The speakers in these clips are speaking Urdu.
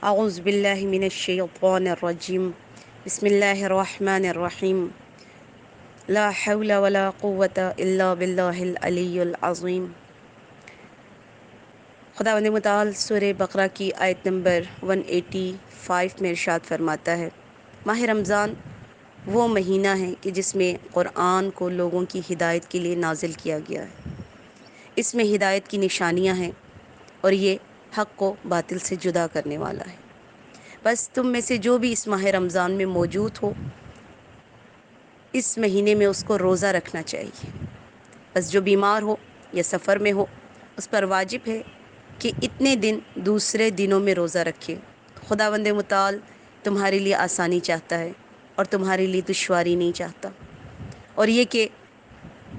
اعوذ باللہ من الشیطان الرجیم بسم اللہ الرحمن الرحیم لا حول ولا قوة الا باللہ العلی العظیم۔ خداوند متعال سورہ بقرہ کی آیت نمبر 185 میں ارشاد فرماتا ہے، ماہ رمضان وہ مہینہ ہے کہ جس میں قرآن کو لوگوں کی ہدایت کے لیے نازل کیا گیا ہے۔ اس میں ہدایت کی نشانیاں ہیں اور یہ حق کو باطل سے جدا کرنے والا ہے۔ بس تم میں سے جو بھی اس ماہ رمضان میں موجود ہو، اس مہینے میں اس کو روزہ رکھنا چاہیے۔ بس جو بیمار ہو یا سفر میں ہو، اس پر واجب ہے کہ اتنے دن دوسرے دنوں میں روزہ رکھے۔ خداوند متعال تمہارے لیے آسانی چاہتا ہے اور تمہارے لیے دشواری نہیں چاہتا، اور یہ کہ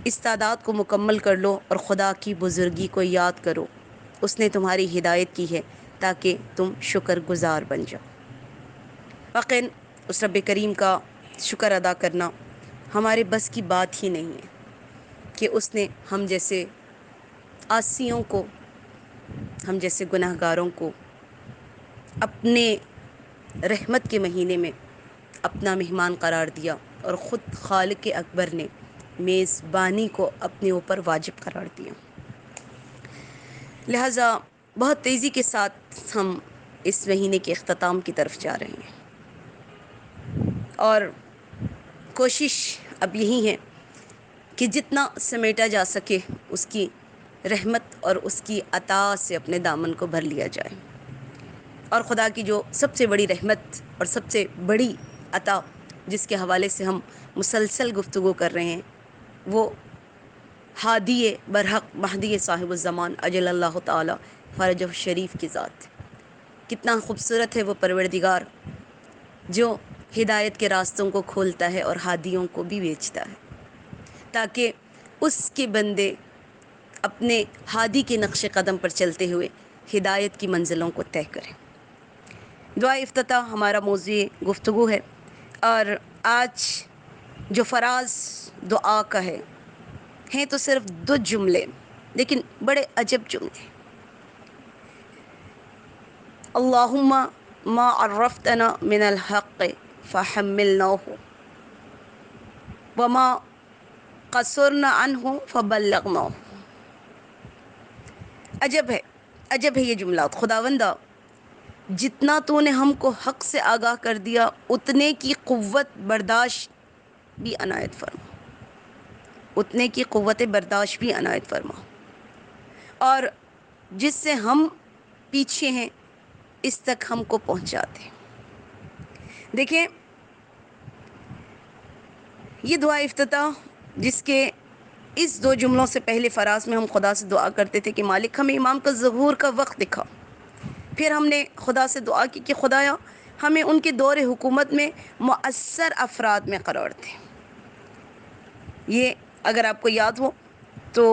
اس تعداد کو مکمل کر لو اور خدا کی بزرگی کو یاد کرو۔ اس نے تمہاری ہدایت کی ہے تاکہ تم شکر گزار بن جاؤ۔ واقعاً اس رب کریم کا شکر ادا کرنا ہمارے بس کی بات ہی نہیں ہے کہ اس نے ہم جیسے عاصیوں کو، ہم جیسے گناہ گاروں کو اپنے رحمت کے مہینے میں اپنا مہمان قرار دیا، اور خود خالق اکبر نے میزبانی کو اپنے اوپر واجب قرار دیا۔ لہٰذا بہت تیزی کے ساتھ ہم اس مہینے کے اختتام کی طرف جا رہے ہیں، اور کوشش اب یہی ہے کہ جتنا سمیٹا جا سکے اس کی رحمت اور اس کی عطا سے اپنے دامن کو بھر لیا جائے۔ اور خدا کی جو سب سے بڑی رحمت اور سب سے بڑی عطا جس کے حوالے سے ہم مسلسل گفتگو کر رہے ہیں، وہ ہادی برحق مہدی صاحب الزمان اجل اللہ تعالی فرجہ شریف کی ذات۔ کتنا خوبصورت ہے وہ پروردگار جو ہدایت کے راستوں کو کھولتا ہے اور ہادیوں کو بھی بیچتا ہے، تاکہ اس کے بندے اپنے ہادی کے نقش قدم پر چلتے ہوئے ہدایت کی منزلوں کو طے کریں۔ دعا افتتاح ہمارا موضوع گفتگو ہے، اور آج جو فراز دعا کا ہے، ہیں تو صرف 2 جملے، لیکن بڑے عجب جملے۔ اللہم ما عرفتنا من الحق فحملناہ وما قصرنا عنہ فبلغناہ۔ عجب ہے یہ جملات۔ خداوندہ، جتنا تو نے ہم کو حق سے آگاہ کر دیا، اتنے کی قوت برداشت بھی عنایت فرما، اتنے کی قوت برداشت بھی عنایت فرما، اور جس سے ہم پیچھے ہیں اس تک ہم کو پہنچا دے۔ دیکھیں، یہ دعا افتتاح جس کے اس 2 جملوں سے پہلے فراز میں ہم خدا سے دعا کرتے تھے کہ مالک ہمیں امام کا ظہور کا وقت دکھا، پھر ہم نے خدا سے دعا کی کہ خدایا ہمیں ان کے دور حکومت میں مؤثر افراد میں قرار دے۔ یہ اگر آپ کو یاد ہو تو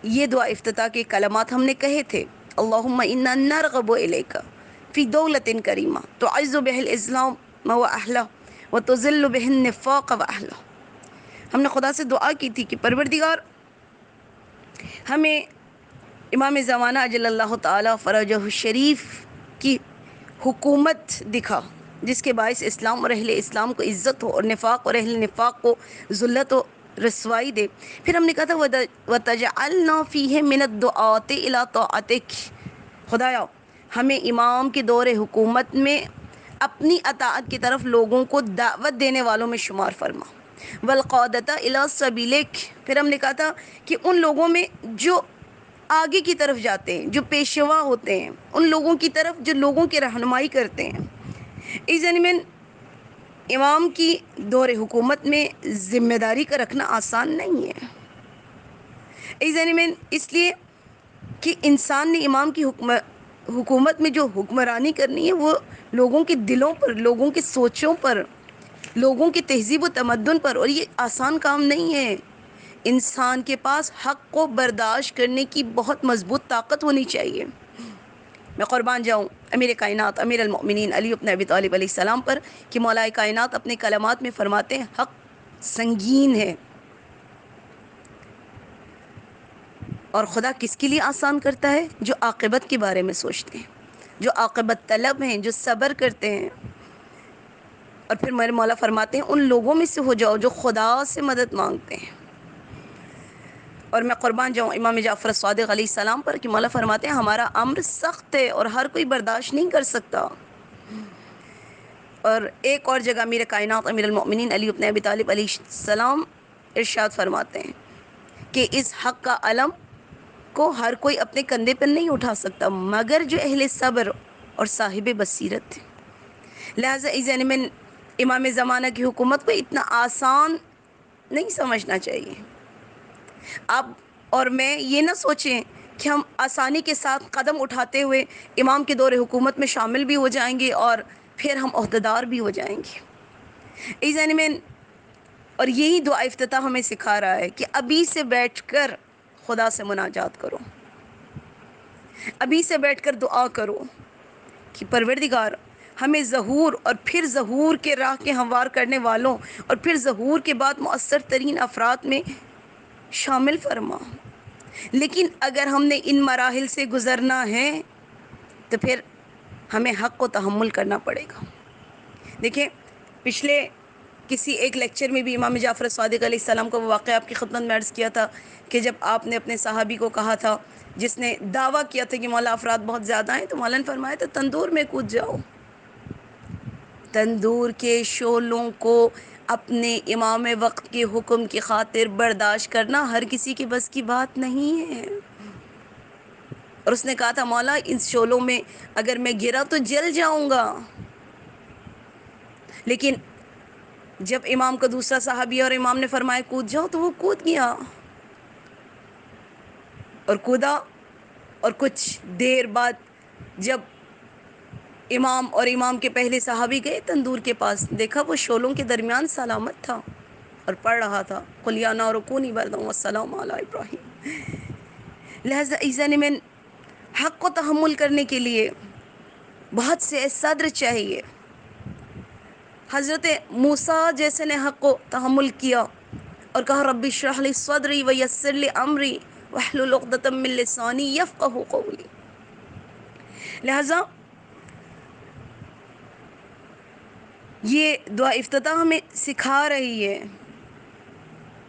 یہ دعا افتتاح کے کلمات ہم نے کہے تھے، اللہم انا نرغب الیک فی دولت کریمہ تعز بہ الاسلام و اہلہ وتذل بہ النفاق و اہلہ۔ ہم نے خدا سے دعا کی تھی کہ پروردگار ہمیں امام زمانہ اجل اللہ تعالی فرجہ الشریف کی حکومت دکھا، جس کے باعث اسلام اور اہل اسلام کو عزت ہو اور نفاق اور اہل نفاق کو ذلت و رسوائی دے۔ پھر ہم نے کہا تھا وَتَجْعَلْنَا فِيهِ مِنَ الدُّعَاةِ إِلَىٰ طَاعَتِكَ۔ خدایا ہمیں امام کے دور حکومت میں اپنی اطاعت کی طرف لوگوں کو دعوت دینے والوں میں شمار فرما۔ وَالْقَادَةَ إِلَىٰ سَبِيلِكَ۔ پھر ہم نے کہا تھا کہ ان لوگوں میں جو آگے کی طرف جاتے ہیں، جو پیشوا ہوتے ہیں، ان لوگوں کی طرف جو لوگوں کی رہنمائی کرتے ہیں۔ اذن من امام کی دور حکومت میں ذمہ داری کا رکھنا آسان نہیں ہے۔ اذن من اس لیے کہ انسان نے امام کی حکومت میں جو حکمرانی کرنی ہے وہ لوگوں کے دلوں پر، لوگوں کی سوچوں پر، لوگوں کی تہذیب و تمدن پر، اور یہ آسان کام نہیں ہے۔ انسان کے پاس حق کو برداشت کرنے کی بہت مضبوط طاقت ہونی چاہیے۔ میں قربان جاؤں امیر کائنات امیر المؤمنین علی بن ابی طالب علیہ السلام پر کہ مولا کائنات اپنے کلمات میں فرماتے ہیں حق سنگین ہے، اور خدا کس کے لیے آسان کرتا ہے؟ جو عاقبت کے بارے میں سوچتے ہیں۔ جو عاقبت طلب ہیں، جو صبر کرتے ہیں. اور پھر میرے مولا فرماتے ہیں ان لوگوں میں سے ہو جاؤ جو خدا سے مدد مانگتے ہیں. اور میں قربان جاؤں امام جعفر صادق علیہ السلام پر کہ مولا فرماتے ہیں ہمارا امر سخت ہے اور ہر کوئی برداشت نہیں کر سکتا. اور ایک اور جگہ امیر کائنات امیر المؤمنین علی بن ابی طالب علیہ السلام ارشاد فرماتے ہیں کہ اس حق کا علم کو ہر کوئی اپنے کندھے پر نہیں اٹھا سکتا مگر جو اہل صبر اور صاحب بصیرت ہے. لہٰذا یعنی میں امام زمانہ کی حکومت کو اتنا آسان نہیں سمجھنا چاہیے. آپ اور میں یہ نہ سوچیں کہ ہم آسانی کے ساتھ قدم اٹھاتے ہوئے امام کے دور حکومت میں شامل بھی ہو جائیں گے اور پھر ہم عہدیدار بھی ہو جائیں گے. یعنی میں اور یہی دعا افتتاح ہمیں سکھا رہا ہے کہ ابھی سے بیٹھ کر خدا سے مناجات کرو، ابھی سے بیٹھ کر دعا کرو کہ پروردگار ہمیں ظہور اور پھر ظہور کے راہ کے ہموار کرنے والوں اور پھر ظہور کے بعد مؤثر ترین افراد میں شامل فرما. لیکن اگر ہم نے ان مراحل سے گزرنا ہے تو پھر ہمیں حق کو تحمل کرنا پڑے گا. دیکھیں پچھلے کسی ایک لیکچر میں بھی امام جعفر صادق علیہ السلام کو وہ واقعہ آپ کی خدمت میں عرض کیا تھا کہ جب آپ نے اپنے صحابی کو کہا تھا جس نے دعویٰ کیا تھا کہ مولا افراد بہت زیادہ ہیں، تو مولا نے فرمایا تو تندور میں کود جاؤ. تندور کے شعلوں کو اپنے امام وقت کے حکم کی خاطر برداشت کرنا ہر کسی کے بس کی بات نہیں ہے. اور اس نے کہا تھا مولا ان شعلوں میں اگر میں گرا تو جل جاؤں گا. لیکن جب امام کا دوسرا صحابی اور امام نے فرمایا کود جاؤ تو وہ کود گیا اور کودا. اور کچھ دیر بعد جب امام اور امام کے پہلے صحابی گئے تندور کے پاس، دیکھا وہ شعلوں کے درمیان سلامت تھا اور پڑھ رہا تھا قل یا نار کونی بردا والسلام علی ابراہیم. لہذا ایزان میں حق کو تحمل کرنے کے لیے بہت سے صدر چاہیے. حضرت موسیٰ جیسے نے حق کو تحمل کیا اور کہا ربی اشرح لی صدری ویسر لی امری واحلل عقدۃ من لسانی یفقہوا قولی. لہذا یہ دعا افتتاح ہمیں سکھا رہی ہے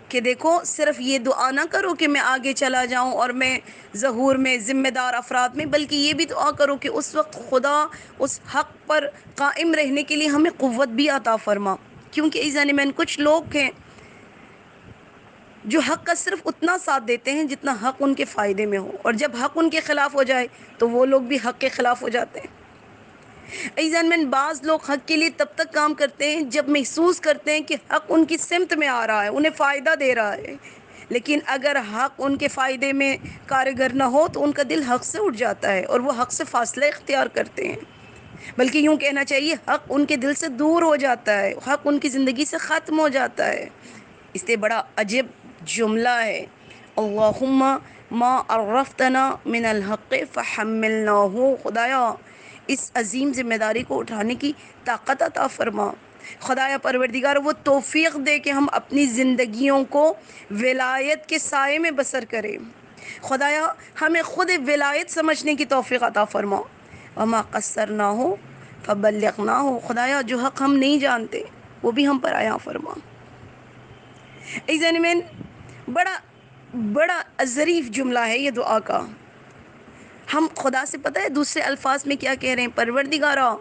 کہ دیکھو صرف یہ دعا نہ کرو کہ میں آگے چلا جاؤں اور میں ظہور میں ذمہ دار افراد میں، بلکہ یہ بھی دعا کرو کہ اس وقت خدا اس حق پر قائم رہنے کے لیے ہمیں قوت بھی عطا فرما. کیونکہ ایزانی میں کچھ لوگ ہیں جو حق کا صرف اتنا ساتھ دیتے ہیں جتنا حق ان کے فائدے میں ہو، اور جب حق ان کے خلاف ہو جائے تو وہ لوگ بھی حق کے خلاف ہو جاتے ہیں. ایزان میں بعض لوگ حق کے لیے تب تک کام کرتے ہیں جب محسوس کرتے ہیں کہ حق ان کی سمت میں آ رہا ہے، انہیں فائدہ دے رہا ہے. لیکن اگر حق ان کے فائدے میں کارگر نہ ہو تو ان کا دل حق سے اٹھ جاتا ہے اور وہ حق سے فاصلہ اختیار کرتے ہیں. بلکہ یوں کہنا چاہیے حق ان کے دل سے دور ہو جاتا ہے، حق ان کی زندگی سے ختم ہو جاتا ہے. اس سے بڑا عجیب جملہ ہے اللہم ما عرفتنا من الحق فحملناہ. خدایا اس عظیم ذمہ داری کو اٹھانے کی طاقت عطا فرما. خدایا پروردگار وہ توفیق دے کہ ہم اپنی زندگیوں کو ولایت کے سائے میں بسر کریں. خدایا ہمیں خود ولایت سمجھنے کی توفیق عطا فرما. وما قصرناہ فبلغناہ. خدایا جو حق ہم نہیں جانتے وہ بھی ہم پر عطا فرما. ایزان میں بڑا ظریف جملہ ہے یہ دعا کا. ہم خدا سے پتہ ہے دوسرے الفاظ میں کیا کہہ رہے ہیں؟ پروردگارا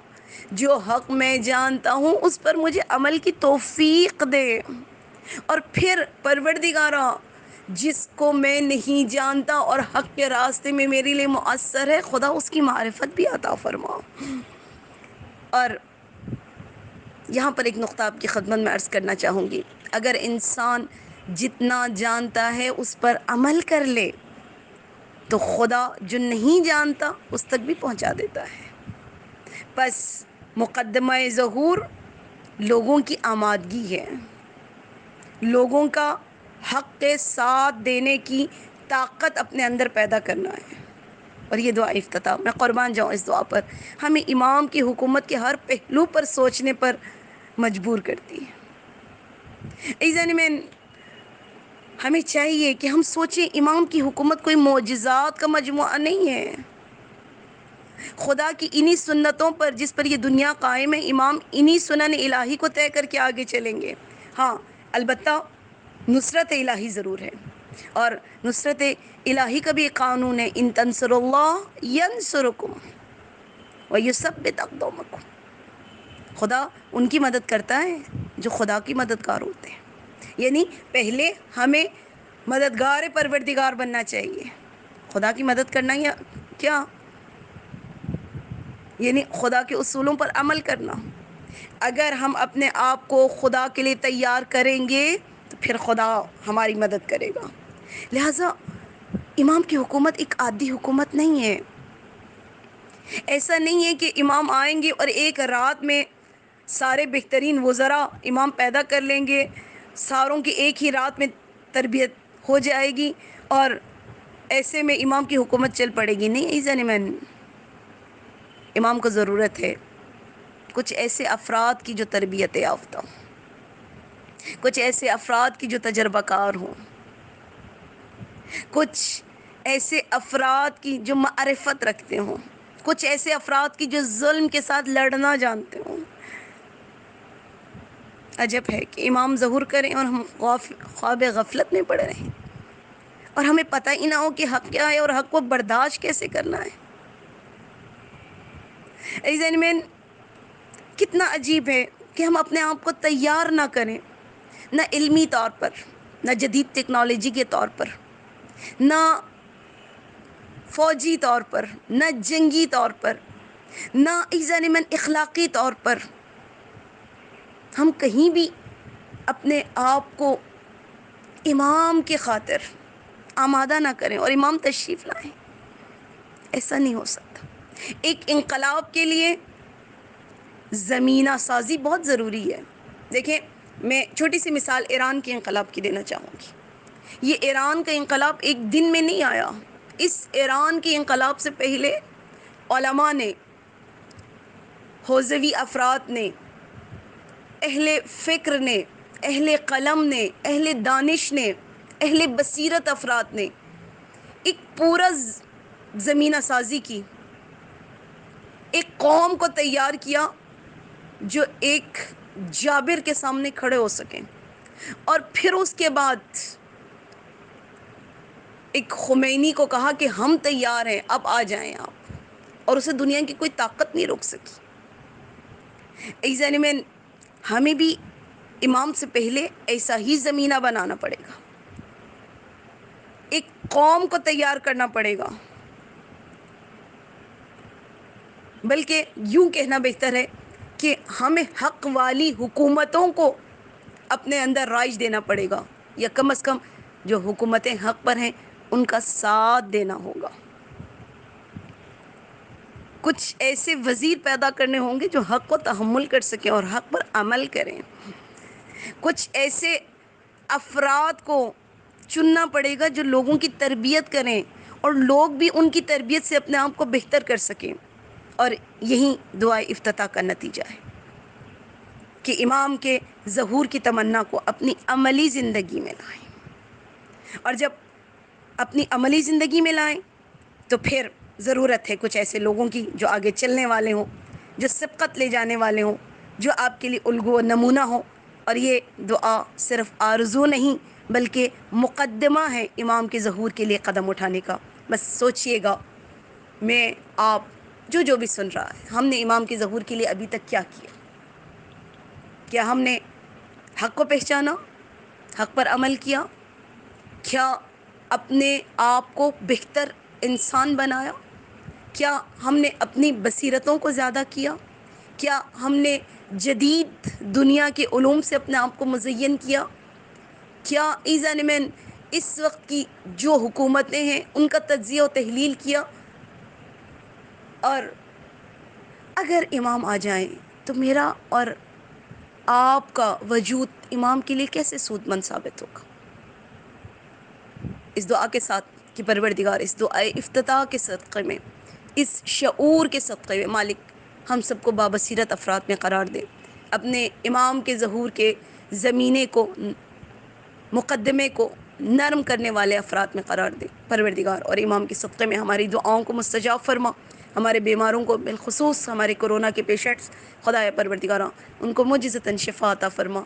جو حق میں جانتا ہوں اس پر مجھے عمل کی توفیق دے، اور پھر پروردگارا جس کو میں نہیں جانتا اور حق کے راستے میں میرے لیے مؤثر ہے، خدا اس کی معرفت بھی عطا فرما. اور یہاں پر ایک نقطہ آپ کی خدمت میں عرض کرنا چاہوں گی. اگر انسان جتنا جانتا ہے اس پر عمل کر لے تو خدا جو نہیں جانتا اس تک بھی پہنچا دیتا ہے. بس مقدمہ ظہور لوگوں کی آمادگی ہے، لوگوں کا حق کے ساتھ دینے کی طاقت اپنے اندر پیدا کرنا ہے. اور یہ دعا افتتاح میں قربان جاؤں اس دعا پر ہمیں امام کی حکومت کے ہر پہلو پر سوچنے پر مجبور کرتی ہے. ایزانی میں ہمیں چاہیے کہ ہم سوچیں امام کی حکومت کوئی معجزات کا مجموعہ نہیں ہے. خدا کی انہی سنتوں پر جس پر یہ دنیا قائم ہے، امام انہی سنن الہی کو طے کر کے آگے چلیں گے۔ ہاں البتہ نصرت الہی ضرور ہے، اور نصرت الہی کا بھی ایک قانون ہے، ان تنصروا اللہ ینصرکم ویثبت اقدامکم۔ خدا ان کی مدد کرتا ہے جو خدا کی مددگار ہوتے ہیں، یعنی پہلے ہمیں مددگار پروردگار بننا چاہیے، خدا کی مدد کرنا یا کیا، یعنی خدا کے اصولوں پر عمل کرنا۔ اگر ہم اپنے آپ کو خدا کے لیے تیار کریں گے تو پھر خدا ہماری مدد کرے گا۔ لہٰذا امام کی حکومت ایک عادی حکومت نہیں ہے۔ ایسا نہیں ہے کہ امام آئیں گے اور ایک رات میں سارے بہترین وزراء امام پیدا کر لیں گے، ساروں کی ایک ہی رات میں تربیت ہو جائے گی اور ایسے میں امام کی حکومت چل پڑے گی۔ نہیں ایزن مین، امام کو ضرورت ہے کچھ ایسے افراد کی جو تربیت یافتہ ہوں، کچھ ایسے افراد کی جو تجربہ کار ہوں، کچھ ایسے افراد کی جو معرفت رکھتے ہوں، کچھ ایسے افراد کی جو ظلم کے ساتھ لڑنا جانتے ہوں۔ عجب ہے کہ امام ظہور کریں اور ہم خواب غفلت میں پڑے رہیں، اور ہمیں پتہ ہی نہ ہو کہ حق کیا ہے اور حق کو برداشت کیسے کرنا ہے۔ ایزن میں کتنا عجیب ہے کہ ہم اپنے آپ کو تیار نہ کریں، نہ علمی طور پر، نہ جدید ٹیکنالوجی کے طور پر، نہ فوجی طور پر، نہ جنگی طور پر، نہ ایزن من اخلاقی طور پر۔ ہم کہیں بھی اپنے آپ کو امام کی خاطر آمادہ نہ کریں اور امام تشریف لائیں، ایسا نہیں ہو سکتا۔ ایک انقلاب کے لیے زمینہ سازی بہت ضروری ہے۔ دیکھیں، میں چھوٹی سی مثال ایران کے انقلاب کی دینا چاہوں گی۔ یہ ایران کا انقلاب ایک دن میں نہیں آیا۔ اس ایران کے انقلاب سے پہلے علماء نے، حوزوی افراد نے، اہل فکر نے، اہل قلم نے، اہل دانش نے، اہل بصیرت افراد نے ایک پورا زمینہ سازی کی، ایک قوم کو تیار کیا جو ایک جابر کے سامنے کھڑے ہو سکیں، اور پھر اس کے بعد ایک خمینی کو کہا کہ ہم تیار ہیں، اب آ جائیں آپ، اور اسے دنیا کی کوئی طاقت نہیں روک سکی۔ ایزن میں ہمیں بھی امام سے پہلے ایسا ہی زمینہ بنانا پڑے گا، ایک قوم کو تیار کرنا پڑے گا، بلکہ یوں کہنا بہتر ہے کہ ہمیں حق والی حکومتوں کو اپنے اندر رائج دینا پڑے گا، یا کم از کم جو حکومتیں حق پر ہیں ان کا ساتھ دینا ہوگا۔ کچھ ایسے وزیر پیدا کرنے ہوں گے جو حق کو تحمل کر سکیں اور حق پر عمل کریں۔ کچھ ایسے افراد کو چننا پڑے گا جو لوگوں کی تربیت کریں اور لوگ بھی ان کی تربیت سے اپنے آپ کو بہتر کر سکیں، اور یہی دعائے افتتاح کا نتیجہ ہے کہ امام کے ظہور کی تمنا کو اپنی عملی زندگی میں لائیں، اور جب اپنی عملی زندگی میں لائیں تو پھر ضرورت ہے کچھ ایسے لوگوں کی جو آگے چلنے والے ہوں، جو سبقت لے جانے والے ہوں، جو آپ کے لیے الگو و نمونہ ہوں۔ اور یہ دعا صرف آرزو نہیں بلکہ مقدمہ ہے امام کے ظہور کے لیے قدم اٹھانے کا۔ بس سوچئے گا، میں آپ جو بھی سن رہا ہے، ہم نے امام کے ظہور کے لیے ابھی تک کیا کیا؟ کیا ہم نے حق کو پہچانا، حق پر عمل کیا؟ کیا اپنے آپ کو بہتر انسان بنایا؟ کیا ہم نے اپنی بصیرتوں کو زیادہ کیا؟ کیا ہم نے جدید دنیا کے علوم سے اپنے آپ کو مزین کیا؟ کیا ایزن میں اس وقت کی جو حکومتیں ہیں ان کا تجزیہ و تحلیل کیا؟ اور اگر امام آ جائیں تو میرا اور آپ کا وجود امام کے لیے کیسے سود مند ثابت ہوگا؟ اس دعا کے ساتھ کہ پروردگار اس دعائے افتتاح کے صدقے میں، اس شعور کے صدقے میں مالک ہم سب کو بابصیرت افراد میں قرار دے، اپنے امام کے ظہور کے زمینے کو، مقدمے کو نرم کرنے والے افراد میں قرار دے پروردگار، اور امام کے صدقے میں ہماری دعاؤں کو مستجاب فرما۔ ہمارے بیماروں کو، بالخصوص ہمارے کورونا کے پیشنٹس، خدایا پروردگارا ان کو معجزتاً شفا عطا فرما۔